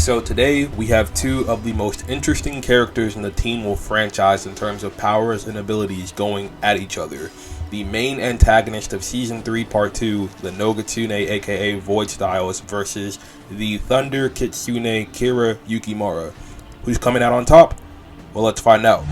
So today we have two of the most interesting characters in the Teen Wolf franchise in terms of powers and abilities going at each other. The main antagonist of Season 3 Part 2, the Nogitsune aka Void Styles versus the Thunder Kitsune Kira Yukimura. Who's coming out on top? Well, let's find out.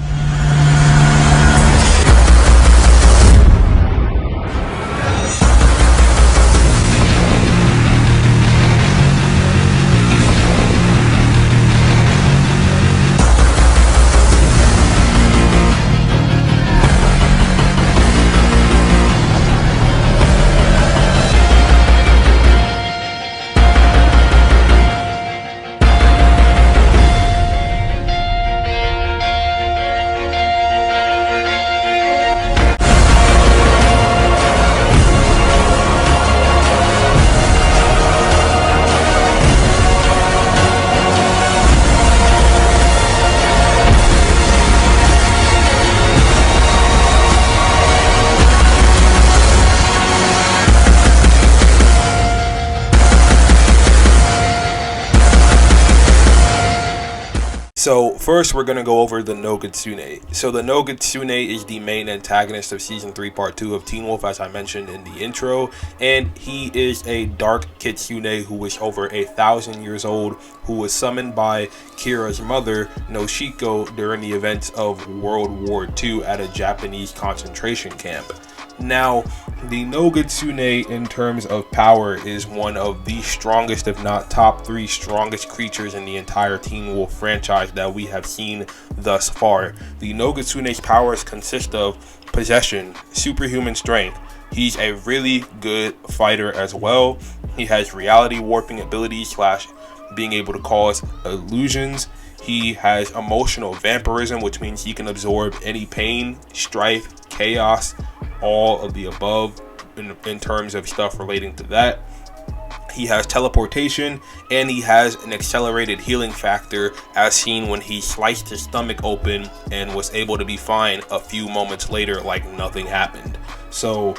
So first we're going to go over the Nogitsune. So the Nogitsune is the main antagonist of Season 3 Part 2 of Teen Wolf, as I mentioned in the intro, and he is a dark kitsune who is over 1,000 years old, who was summoned by Kira's mother, Noshiko, during the events of World War II at a Japanese concentration camp. Now, the Nogitsune in terms of power is one of the strongest, if not top 3 strongest creatures in the entire Teen Wolf franchise that we have seen thus far. The Nogitsune's powers consist of possession, superhuman strength. He's a really good fighter as well. He has reality warping abilities / being able to cause illusions. He has emotional vampirism, which means he can absorb any pain, strife, chaos, all of the above in terms of stuff relating to that. He has teleportation, and he has an accelerated healing factor, as seen when he sliced his stomach open and was able to be fine a few moments later like nothing happened. So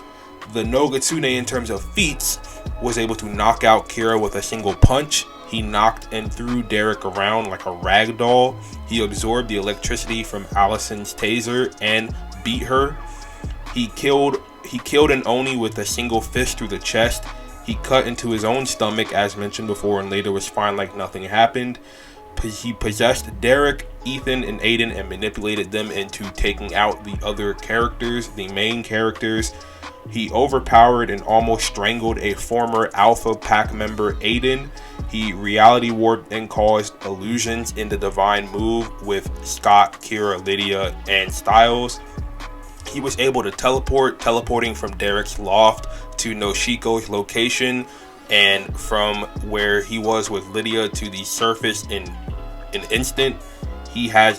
the Nogitsune in terms of feats was able to knock out Kira with a single punch. He knocked and threw Derek around like a rag doll. He absorbed the electricity from Allison's taser and beat her. He killed an Oni with a single fist through the chest. He cut into his own stomach, as mentioned before, and later was fine like nothing happened. He possessed Derek, Ethan, and Aiden and manipulated them into taking out the other characters, the main characters. He overpowered and almost strangled a former Alpha Pack member, Aiden. He reality warped and caused illusions in the Divine Move with Scott, Kira, Lydia, and Styles. He was able to teleporting from Derek's loft to Noshiko's location, and from where he was with Lydia to the surface in an instant. He has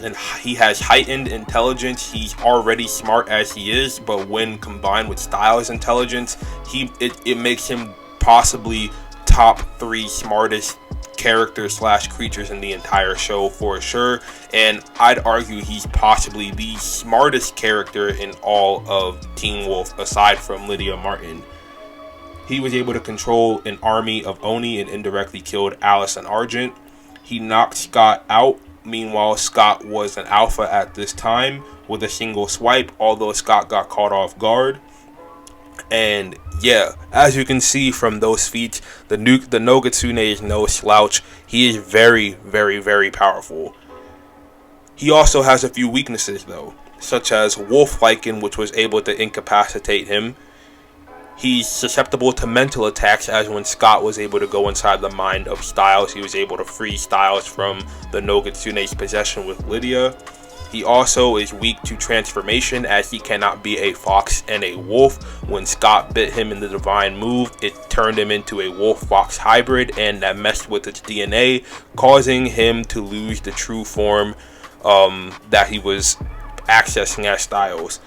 heightened intelligence. He's already smart as he is, but when combined with Styles' intelligence, it makes him possibly top 3 smartest characters / creatures in the entire show for sure, and I'd argue he's possibly the smartest character in all of Teen Wolf aside from Lydia Martin. He was able to control an army of Oni and indirectly killed Alice and Argent. He knocked Scott out. Meanwhile, Scott was an alpha at this time with a single swipe, although Scott got caught off guard. And yeah, as you can see from those feats, the Nogitsune is no slouch. He is very, very, very powerful. He also has a few weaknesses though, such as Wolf Lycan, which was able to incapacitate him. He's susceptible to mental attacks, as when Scott was able to go inside the mind of Styles, he was able to free Styles from the Nogitsune's possession with Lydia. He also is weak to transformation, as he cannot be a fox and a wolf. When Scott bit him in the Divine Move, it turned him into a wolf-fox hybrid, and that messed with its DNA, causing him to lose the true form that he was accessing as Styles.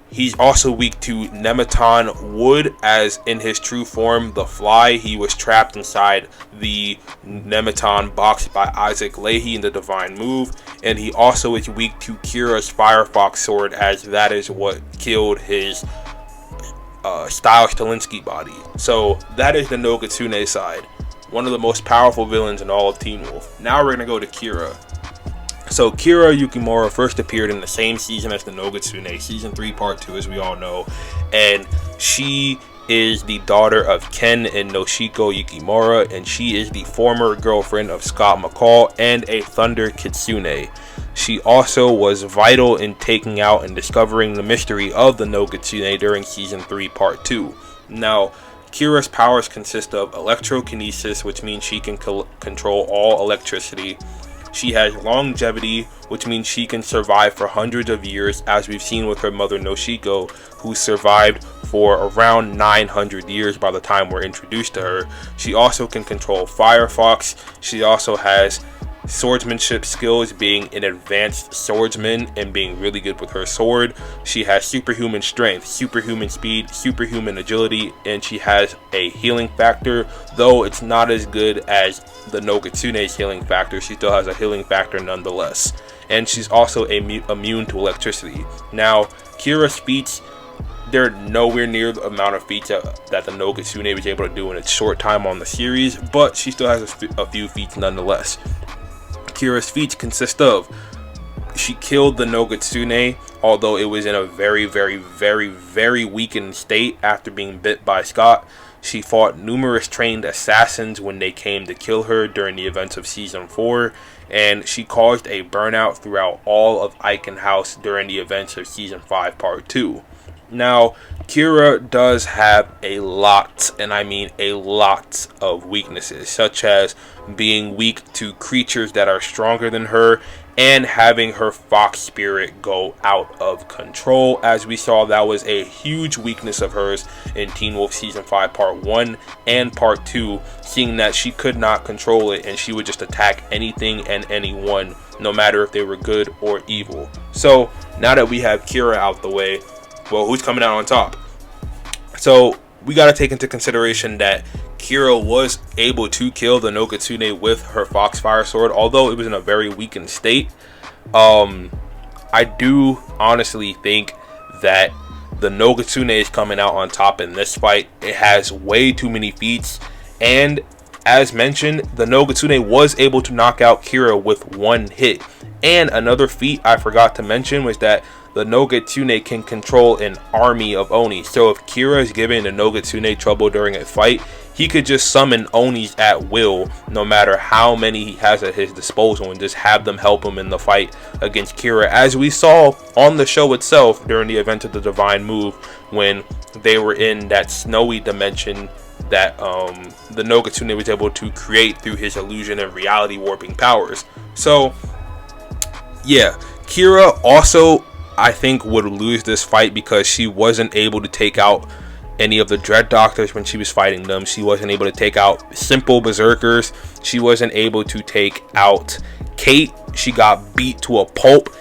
He's also weak to Nemeton Wood, as in his true form, the Fly, he was trapped inside the Nemeton box by Isaac Leahy in the Divine Move, and he also is weak to Kira's Firefox Sword, as that is what killed his Styles Stalinsky body. So that is the Nogitsune side. one of the most powerful villains in all of Teen Wolf. Now we're going to go to Kira. So Kira Yukimura first appeared in the same season as the Nogitsune, season 3 part 2, as we all know, and she is the daughter of Ken and Noshiko Yukimura, and she is the former girlfriend of Scott McCall and a Thunder Kitsune. She also was vital in taking out and discovering the mystery of the Nogitsune during season 3 part 2. Now, Kira's powers consist of electrokinesis, which means she can control all electricity. She has longevity, which means she can survive for hundreds of years, as we've seen with her mother Noshiko, who survived for around 900 years by the time we're introduced to her. She also can control Firefox. She also has swordsmanship skills, being an advanced swordsman and being really good with her sword. She has superhuman strength, superhuman speed, superhuman agility, and she has a healing factor, though it's not as good as the Nogitsune's healing factor. She still has a healing factor nonetheless, and she's also immune to electricity. Now, Kira's feats, they're nowhere near the amount of feats that the Nogitsune was able to do in its short time on the series, but she still has a few feats nonetheless. Kira's feats consist of: she killed the Nogitsune, although it was in a very weakened state after being bit by Scott. She fought numerous trained assassins when they came to kill her during the events of season 4, and she caused a burnout throughout all of Icon House during the events of season 5 part 2. Now, Kira does have a lot, and I mean a lot, of weaknesses, such as being weak to creatures that are stronger than her and having her fox spirit go out of control. As we saw, that was a huge weakness of hers in Teen Wolf season 5 part 1 and part 2, seeing that she could not control it and she would just attack anything and anyone, no matter if they were good or evil. So now that we have Kira out the way, well, who's coming out on top? So we got to take into consideration that Kira was able to kill the Nogitsune with her Foxfire sword, although it was in a very weakened state. I do honestly think that the Nogitsune is coming out on top in this fight. It has way too many feats, and as mentioned, the Nogitsune was able to knock out Kira with one hit. And another feat I forgot to mention was that the Nogitsune can control an army of Oni. So if Kira is giving the Nogitsune trouble during a fight, he could just summon Onis at will, no matter how many he has at his disposal, and just have them help him in the fight against Kira, as we saw on the show itself during the event of the Divine Move, when they were in that snowy dimension that the Nogitsune was able to create through his illusion and reality warping powers. So yeah, Kira also, I think, would lose this fight because she wasn't able to take out any of the Dread Doctors when she was fighting them. She wasn't able to take out simple berserkers. She wasn't able to take out Kate. She got beat to a pulp.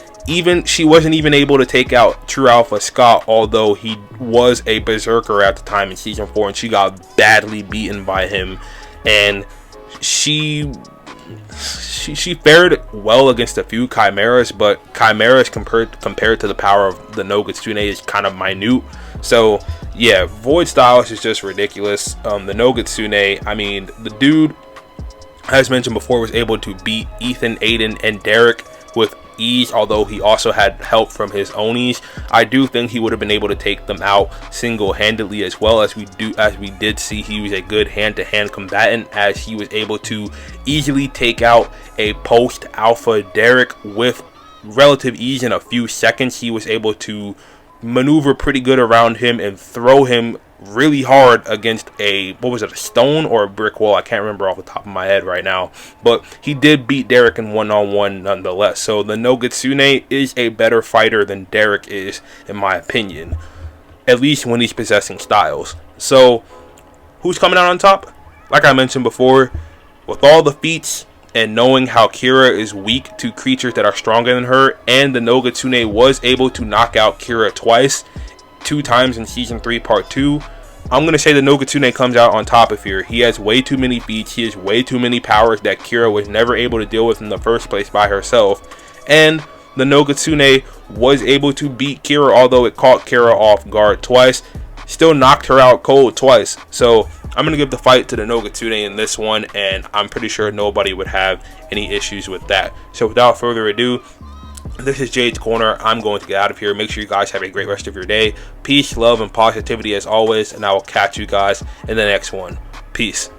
She wasn't even able to take out True Alpha Scott, although he was a berserker at the time in season 4, and she got badly beaten by him. And she fared well against a few chimeras, but chimeras compared to the power of the Nogitsune is kind of minute. So yeah, Void Styles is just ridiculous. The Nogitsune, I mean, the dude, as mentioned before, was able to beat Ethan, Aiden, and Derek with ease, although he also had help from his Onis. I do think he would have been able to take them out single-handedly as well, as we did see he was a good hand-to-hand combatant, as he was able to easily take out a post-alpha Derek with relative ease in a few seconds. He was able to maneuver pretty good around him and throw him really hard against a stone or a brick wall. I can't remember off the top of my head right now, but he did beat Derek in one-on-one nonetheless. So the Nogitsune is a better fighter than Derek is, in my opinion, at least when he's possessing styles. So who's coming out on top? Like I mentioned before, with all the feats and knowing how Kira is weak to creatures that are stronger than her, and the Nogitsune was able to knock out Kira twice, 2 times in season 3 part 2, I'm going to say the Nogitsune comes out on top of here. He has way too many feats. He has way too many powers that Kira was never able to deal with in the first place by herself. And the Nogitsune was able to beat Kira, although it caught Kira off guard twice. still knocked her out cold twice. So I'm going to give the fight to the Nogitsune in this one, and I'm pretty sure nobody would have any issues with that. So without further ado, this is Jade's Corner. I'm going to get out of here. Make sure you guys have a great rest of your day. Peace, love, and positivity as always, and I will catch you guys in the next one. Peace.